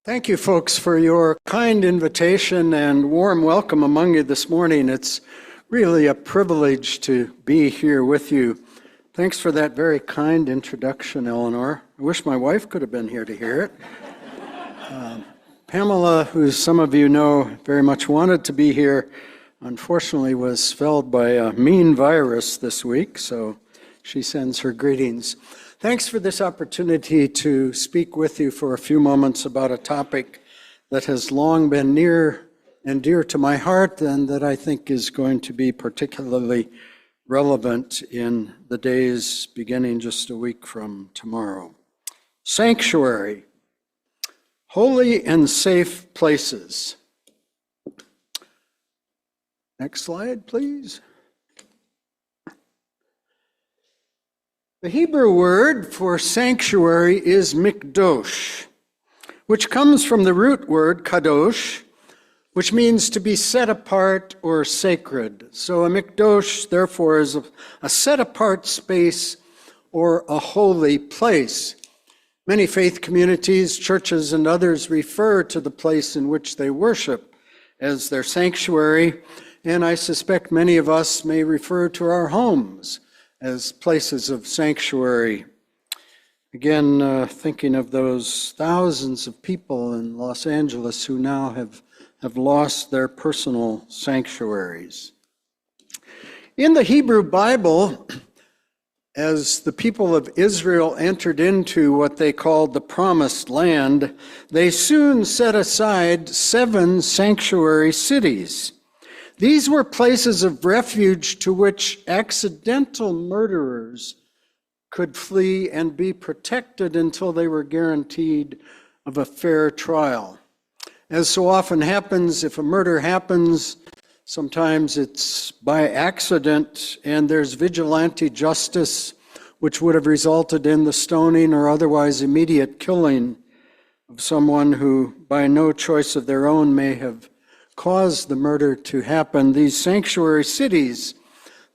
Thank you, folks, for your kind invitation and warm welcome among you this morning. It's really a privilege to be here with you. Thanks for that very kind introduction, Eleanor. I wish my wife could have been here to hear it. Pamela, who some of you know very much wanted to be here, unfortunately was felled by a mean virus this week, so she sends her greetings. Thanks for this opportunity to speak with you for a few moments about a topic that has long been near and dear to my heart and that I think is going to be particularly relevant in the days beginning just a week from tomorrow. Sanctuary, holy and safe places. Next slide, please. The Hebrew word for sanctuary is mikdosh, which comes from the root word kadosh, which means to be set apart or sacred. So a mikdosh, therefore, is a set-apart space or a holy place. Many faith communities, churches, and others refer to the place in which they worship as their sanctuary, and I suspect many of us may refer to our homes as places of sanctuary. Again, thinking of those thousands of people in Los Angeles who now have lost their personal sanctuaries. In the Hebrew Bible, as the people of Israel entered into what they called the Promised Land, they soon set aside 7 sanctuary cities. These were places of refuge to which accidental murderers could flee and be protected until they were guaranteed of a fair trial. As so often happens, if a murder happens, sometimes it's by accident and there's vigilante justice, which would have resulted in the stoning or otherwise immediate killing of someone who, by no choice of their own, may have caused the murder to happen. These sanctuary cities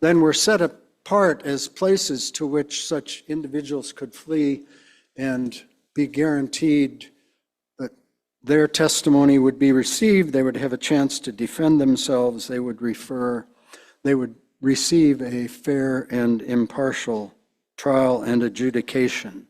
then were set apart as places to which such individuals could flee and be guaranteed that their testimony would be received. They would have a chance to defend themselves. They would receive a fair and impartial trial and adjudication.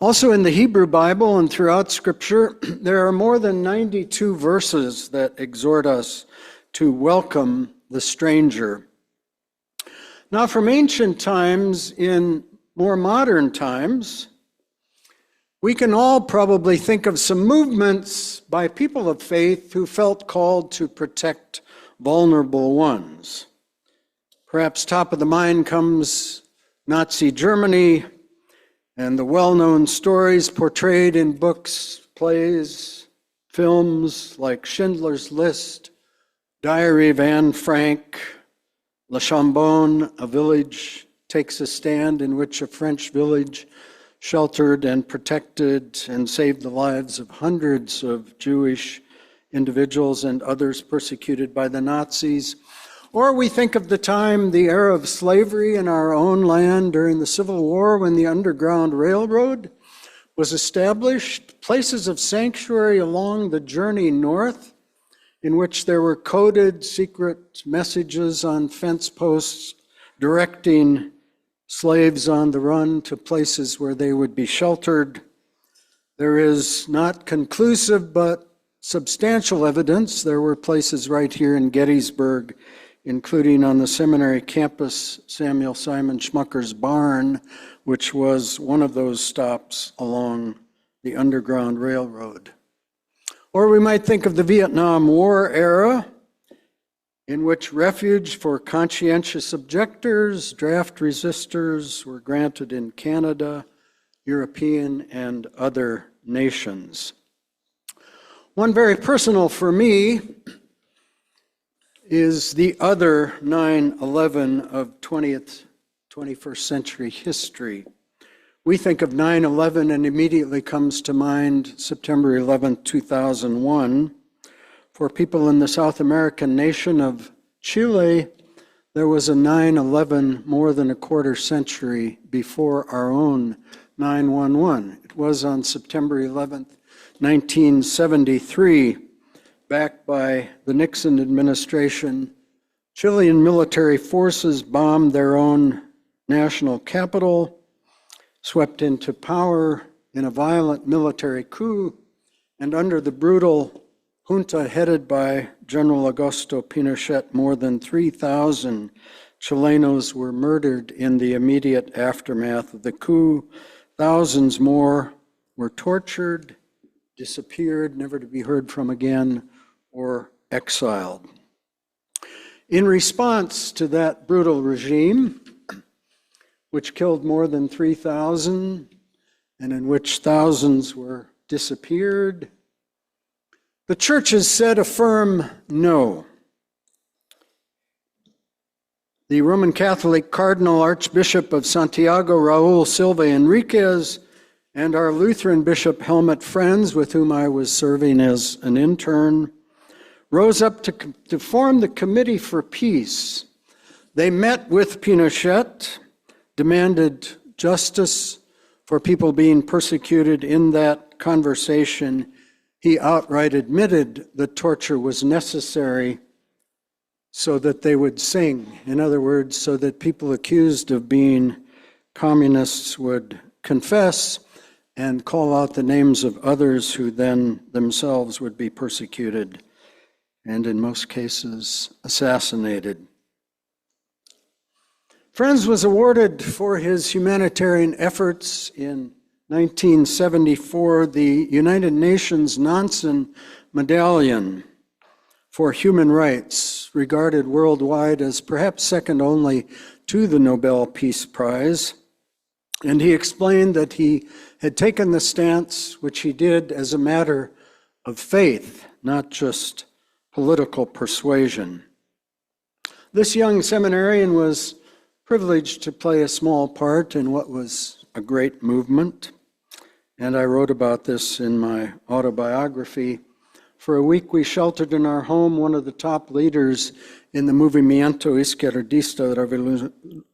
Also in the Hebrew Bible and throughout Scripture, there are more than 92 verses that exhort us to welcome the stranger. Now, from ancient times in more modern times, we can all probably think of some movements by people of faith who felt called to protect vulnerable ones. Perhaps top of the mind comes Nazi Germany, and the well-known stories portrayed in books, plays, films like Schindler's List, Diary of Anne Frank, Le Chambon, A Village Takes a Stand, in which a French village sheltered and protected and saved the lives of hundreds of Jewish individuals and others persecuted by the Nazis. Or we think of the era of slavery in our own land during the Civil War when the Underground Railroad was established, places of sanctuary along the journey north in which there were coded secret messages on fence posts directing slaves on the run to places where they would be sheltered. There is not conclusive but substantial evidence. There were places right here in Gettysburg, including on the seminary campus, Samuel Simon Schmucker's barn, which was one of those stops along the Underground Railroad. Or we might think of the Vietnam War era, in which refuge for conscientious objectors, draft resistors were granted in Canada, European, and other nations. One very personal for me is the other 9/11 of 21st century history. We think of 9/11 and immediately comes to mind September 11, 2001. For people in the South American nation of Chile, there was a 9/11 more than a quarter century before our own 9/11. It was on September 11th, 1973, backed by the Nixon administration, Chilean military forces bombed their own national capital, swept into power in a violent military coup, and under the brutal junta headed by General Augusto Pinochet, more than 3,000 Chilenos were murdered in the immediate aftermath of the coup. Thousands more were tortured, disappeared, never to be heard from again, or exiled. In response to that brutal regime, which killed more than 3,000 and in which thousands were disappeared, the churches said a firm no. The Roman Catholic Cardinal Archbishop of Santiago, Raul Silva Enriquez, and our Lutheran Bishop Helmut Franz, with whom I was serving as an intern, rose up to form the Committee for Peace. They met with Pinochet, demanded justice for people being persecuted. In that conversation, he outright admitted that torture was necessary so that they would sing. In other words, so that people accused of being communists would confess and call out the names of others who then themselves would be persecuted and in most cases assassinated. Franz was awarded for his humanitarian efforts in 1974 the United Nations Nansen Medallion for Human Rights, regarded worldwide as perhaps second only to the Nobel Peace Prize. And he explained that he had taken the stance, which he did as a matter of faith, not just political persuasion. This young seminarian was privileged to play a small part in what was a great movement, and I wrote about this in my autobiography. For a week we sheltered in our home one of the top leaders in the Movimiento Izquierdista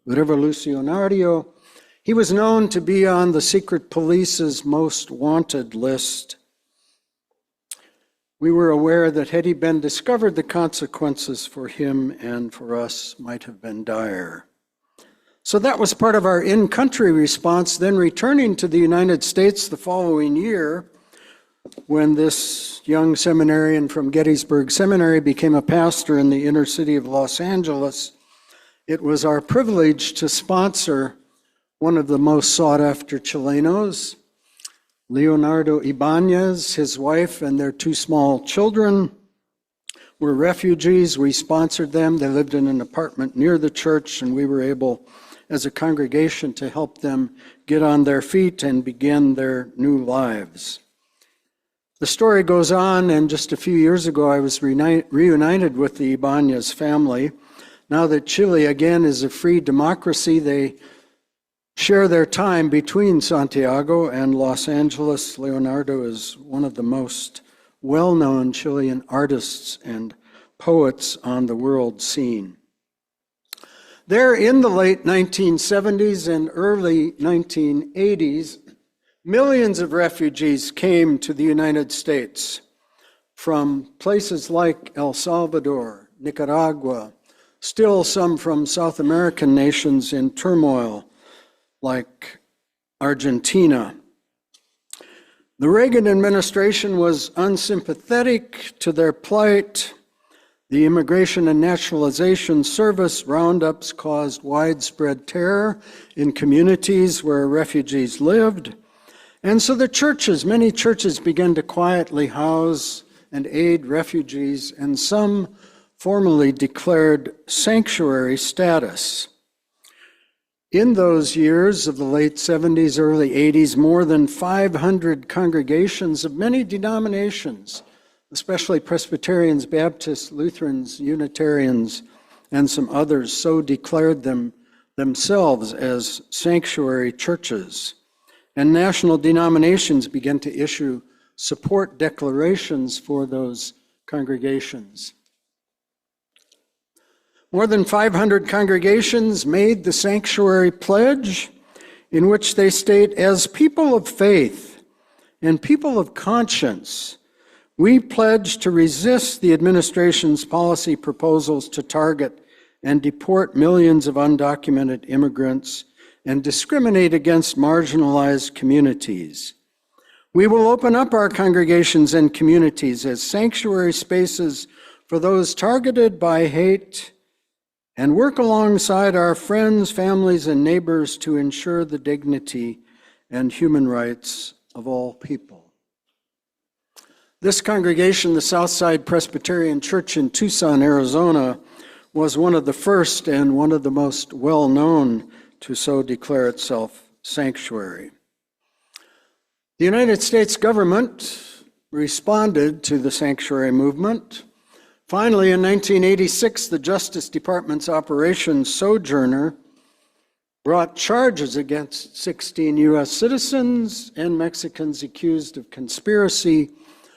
Revolucionario. He was known to be on the secret police's most wanted list. We were aware that had he been discovered, the consequences for him and for us might have been dire. So that was part of our in-country response. Then returning to the United States the following year, when this young seminarian from Gettysburg Seminary became a pastor in the inner city of Los Angeles, it was our privilege to sponsor one of the most sought-after Chilenos, Leonardo Ibanez. His wife and their two small children were refugees. We sponsored them. They lived in an apartment near the church, and we were able, as a congregation, to help them get on their feet and begin their new lives. The story goes on, and just a few years ago I was reunited with the Ibanez family. Now that Chile again is a free democracy, they share their time between Santiago and Los Angeles. Leonardo is one of the most well-known Chilean artists and poets on the world scene. There in the late 1970s and early 1980s, millions of refugees came to the United States from places like El Salvador, Nicaragua, still some from South American nations in turmoil like Argentina. The Reagan administration was unsympathetic to their plight. The Immigration and Naturalization Service roundups caused widespread terror in communities where refugees lived. And so the churches, many churches, began to quietly house and aid refugees, and some formally declared sanctuary status. In those years of the late 70s, early 80s, more than 500 congregations of many denominations, especially Presbyterians, Baptists, Lutherans, Unitarians, and some others, so declared themselves as sanctuary churches. And national denominations began to issue support declarations for those congregations. More than 500 congregations made the Sanctuary Pledge, in which they state, as people of faith and people of conscience, we pledge to resist the administration's policy proposals to target and deport millions of undocumented immigrants and discriminate against marginalized communities. We will open up our congregations and communities as sanctuary spaces for those targeted by hate and work alongside our friends, families, and neighbors to ensure the dignity and human rights of all people. This congregation, the Southside Presbyterian Church in Tucson, Arizona, was one of the first and one of the most well-known to so declare itself sanctuary. The United States government responded to the sanctuary movement. Finally, in 1986, the Justice Department's Operation Sojourner brought charges against 16 U.S. citizens and Mexicans accused of conspiracy,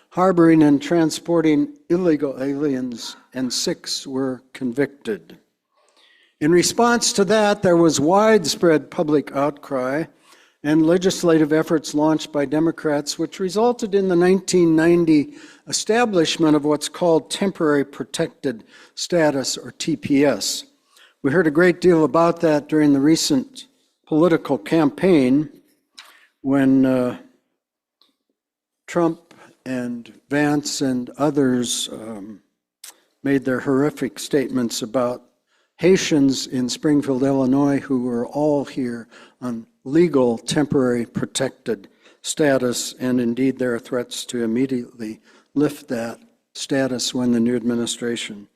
harboring and transporting illegal aliens, and 6 were convicted. In response to that, there was widespread public outcry and legislative efforts launched by Democrats, which resulted in the 1990 establishment of what's called Temporary Protected Status, or TPS. We heard a great deal about that during the recent political campaign when Trump and Vance and others made their horrific statements about Haitians in Springfield, Illinois, who were all here on legal temporary protected status, and indeed there are threats to immediately lift that status when the new administration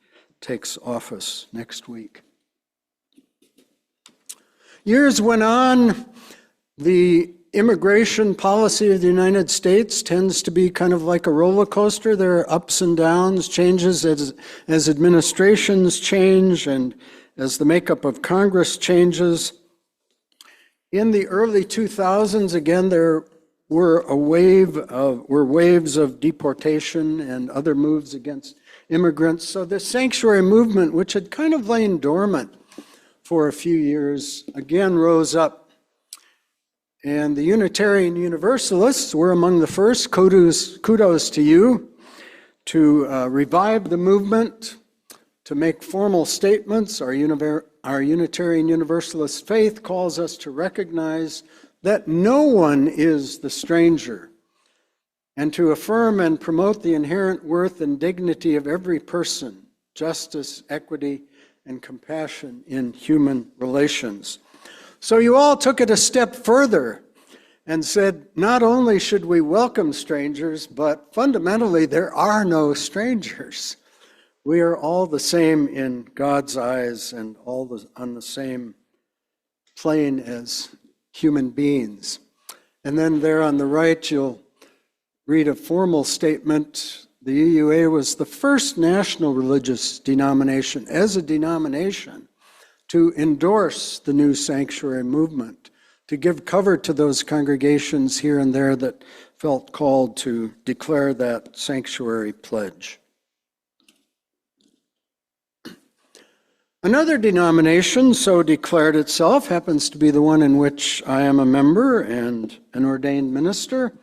takes office next week. Years went on. The immigration policy of the United States tends to be kind of like a roller coaster. There are ups and downs, changes as administrations change and as the makeup of Congress changes. In the early 2000s, again, there were waves of deportation and other moves against immigrants. So the sanctuary movement, which had kind of lain dormant for a few years, again rose up. And the Unitarian Universalists were among the first, kudos to you, to revive the movement, to make formal statements. Our Unitarian Universalist faith calls us to recognize that no one is the stranger, and to affirm and promote the inherent worth and dignity of every person, justice, equity, and compassion in human relations. So you all took it a step further and said, not only should we welcome strangers, but fundamentally there are no strangers. We are all the same in God's eyes and all on the same plane as human beings. And then there on the right, you'll read a formal statement. The UUA was the first national religious denomination, as a denomination, to endorse the new sanctuary movement, to give cover to those congregations here and there that felt called to declare that sanctuary pledge. Another denomination so declared itself happens to be the one in which I am a member and an ordained minister.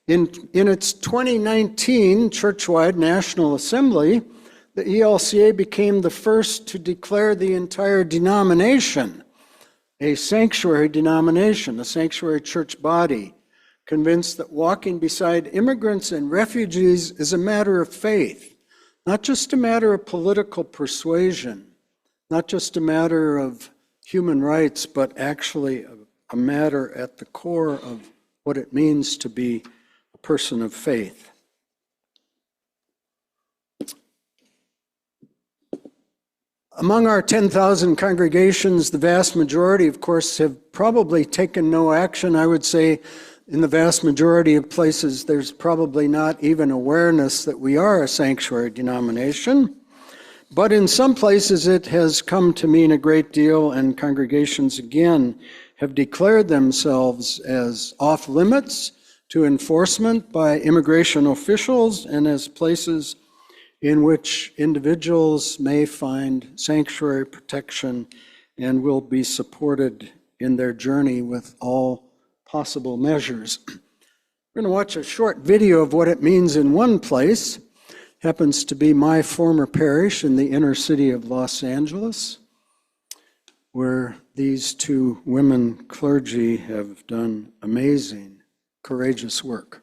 In its 2019 churchwide National Assembly, the ELCA became the first to declare the entire denomination a sanctuary denomination, a sanctuary church body, convinced that walking beside immigrants and refugees is a matter of faith, not just a matter of political persuasion, not just a matter of human rights, but actually a matter at the core of what it means to be a person of faith. Among our 10,000 congregations, the vast majority, of course, have probably taken no action. I would say in the vast majority of places, there's probably not even awareness that we are a sanctuary denomination. But in some places, it has come to mean a great deal, and congregations, again, have declared themselves as off limits to enforcement by immigration officials and as places in which individuals may find sanctuary protection and will be supported in their journey with all possible measures. We're going to watch a short video of what it means in one place. Happens to be my former parish in the inner city of Los Angeles, where these two women clergy have done amazing, courageous work.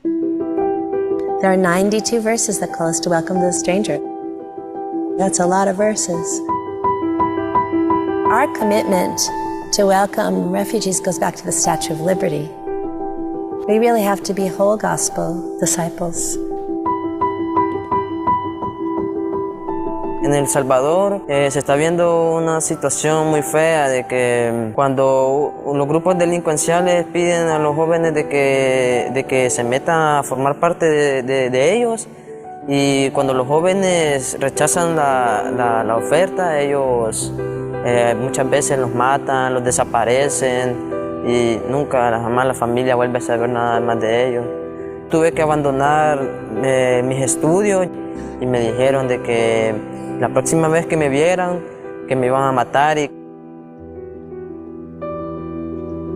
There are 92 verses that call us to welcome the stranger. That's a lot of verses. Our commitment to welcome refugees goes back to the Statue of Liberty. We really have to be whole gospel disciples. En El Salvador se está viendo una situación muy fea de que cuando los grupos delincuenciales piden a los jóvenes de que se metan a formar parte de ellos, y cuando los jóvenes rechazan la oferta, ellos muchas veces los matan, los desaparecen y nunca jamás la familia vuelve a saber nada más de ellos. Tuve que abandonar mis estudios y me dijeron de que la próxima vez que me vieran, que me iban a matar.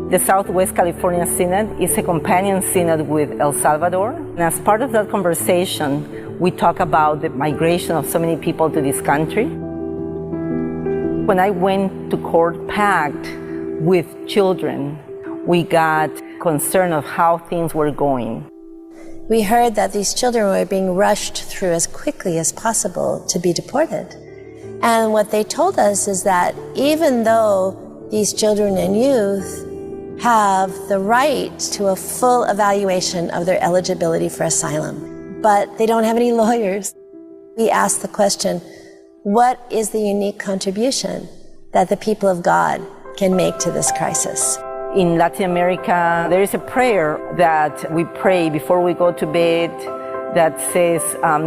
The Southwest California Synod is a companion synod with El Salvador. And as part of that conversation, we talk about the migration of so many people to this country. When I went to court packed with children, we got concerned of how things were going. We heard that these children were being rushed through as quickly as possible to be deported. And what they told us is that even though these children and youth have the right to a full evaluation of their eligibility for asylum, but they don't have any lawyers, we asked the question, what is the unique contribution that the people of God can make to this crisis? In Latin America, there is a prayer that we pray before we go to bed that says,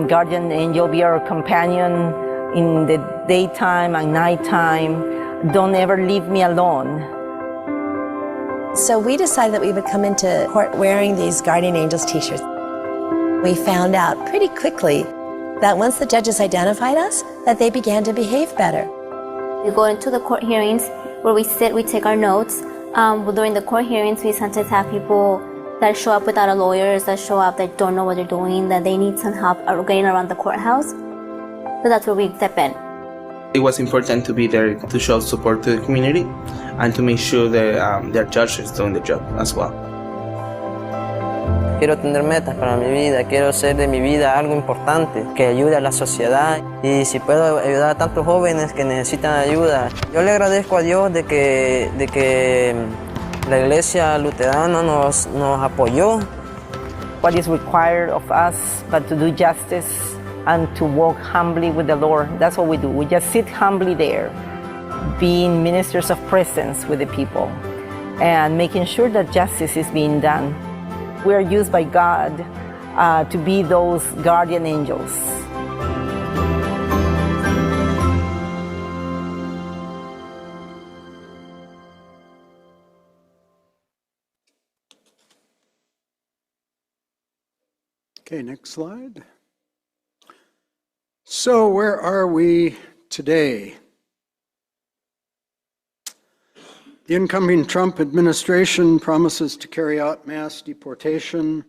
guardian angel, be our companion in the daytime and nighttime. Don't ever leave me alone. So we decided that we would come into court wearing these guardian angels t-shirts. We found out pretty quickly that once the judges identified us, that they began to behave better. We go into the court hearings where we sit, we take our notes. During the court hearings, we sometimes have people that show up without a lawyer, that show up that don't know what they're doing, that they need some help getting around the courthouse. So that's where we step in. It was important to be there to show support to the community and to make sure that their judge is doing the job as well. Quiero tener metas para mi vida, quiero hacer de mi vida algo importante que ayude a la sociedad, y si puedo ayudar a tantos jóvenes que necesitan ayuda. Yo le agradezco a Dios de que la iglesia luterana nos apoyó. What is required of us but to do justice and to walk humbly with the Lord. That's what we do. We just sit humbly there, being ministers of presence with the people and making sure that justice is being done. We are used by God to be those guardian angels. Okay, next slide. So where are we today? The incoming Trump administration promises to carry out mass deportation,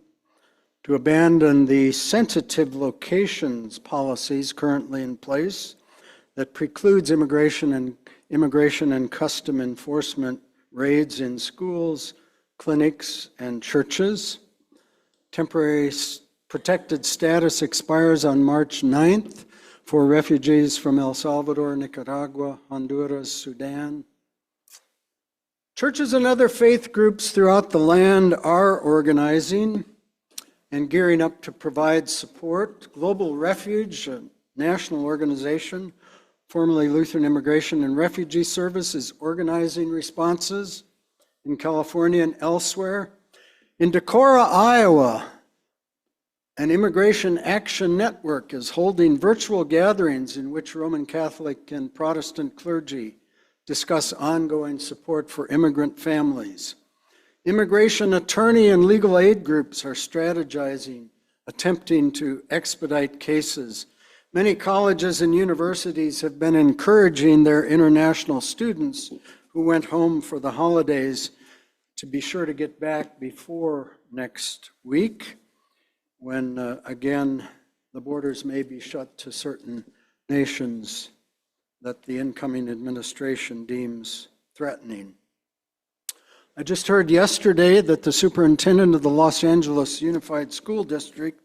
to abandon the sensitive locations policies currently in place that precludes immigration and custom enforcement raids in schools, clinics, and churches. Temporary protected status expires on March 9th for refugees from El Salvador, Nicaragua, Honduras, Sudan. Churches and other faith groups throughout the land are organizing and gearing up to provide support. Global Refuge, a national organization, formerly Lutheran Immigration and Refugee Service, is organizing responses in California and elsewhere. In Decorah, Iowa, an Immigration Action Network is holding virtual gatherings in which Roman Catholic and Protestant clergy discuss ongoing support for immigrant families. Immigration attorney and legal aid groups are strategizing, attempting to expedite cases. Many colleges and universities have been encouraging their international students who went home for the holidays to be sure to get back before next week, when, again, the borders may be shut to certain nations that the incoming administration deems threatening. I just heard yesterday that the superintendent of the Los Angeles Unified School District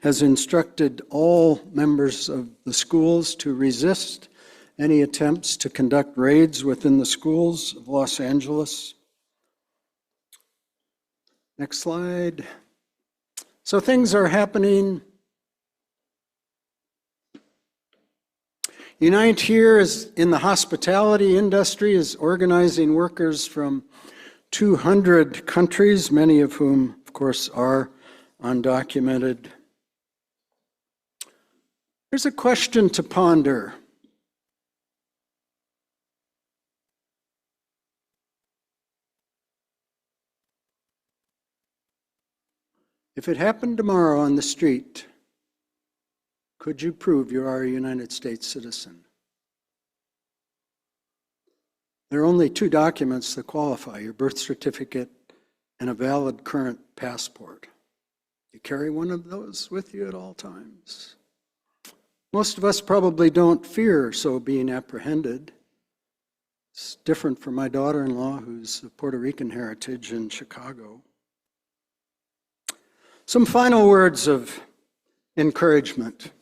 has instructed all members of the schools to resist any attempts to conduct raids within the schools of Los Angeles. Next slide. So things are happening. Unite Here is in the hospitality industry, is organizing workers from 200 countries, many of whom, of course, are undocumented. Here's a question to ponder. If it happened tomorrow on the street, could you prove you are a United States citizen? There are only two documents that qualify: your birth certificate and a valid current passport. You carry one of those with you at all times. Most of us probably don't fear so being apprehended. It's different from my daughter-in-law, who's of Puerto Rican heritage in Chicago. Some final words of encouragement.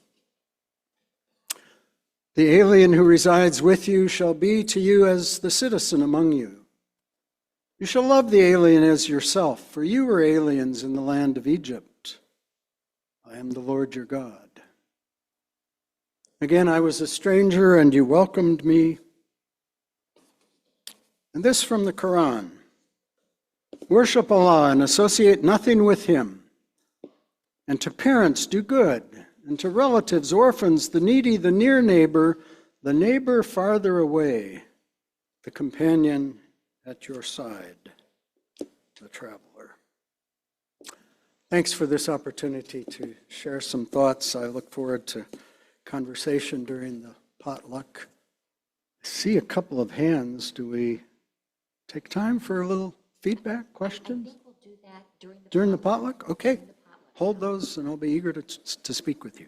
The alien who resides with you shall be to you as the citizen among you. You shall love the alien as yourself, for you were aliens in the land of Egypt. I am the Lord your God. Again, I was a stranger and you welcomed me. And this from the Quran. Worship Allah and associate nothing with Him. And to parents do good, and to relatives, orphans, the needy, the near neighbor, the neighbor farther away, the companion at your side, the traveler. Thanks for this opportunity to share some thoughts. I look forward to conversation during the potluck. I see a couple of hands. Do we take time for a little feedback, questions? I think we'll do that during the During the potluck? Okay. Hold those and I'll be eager to speak with you.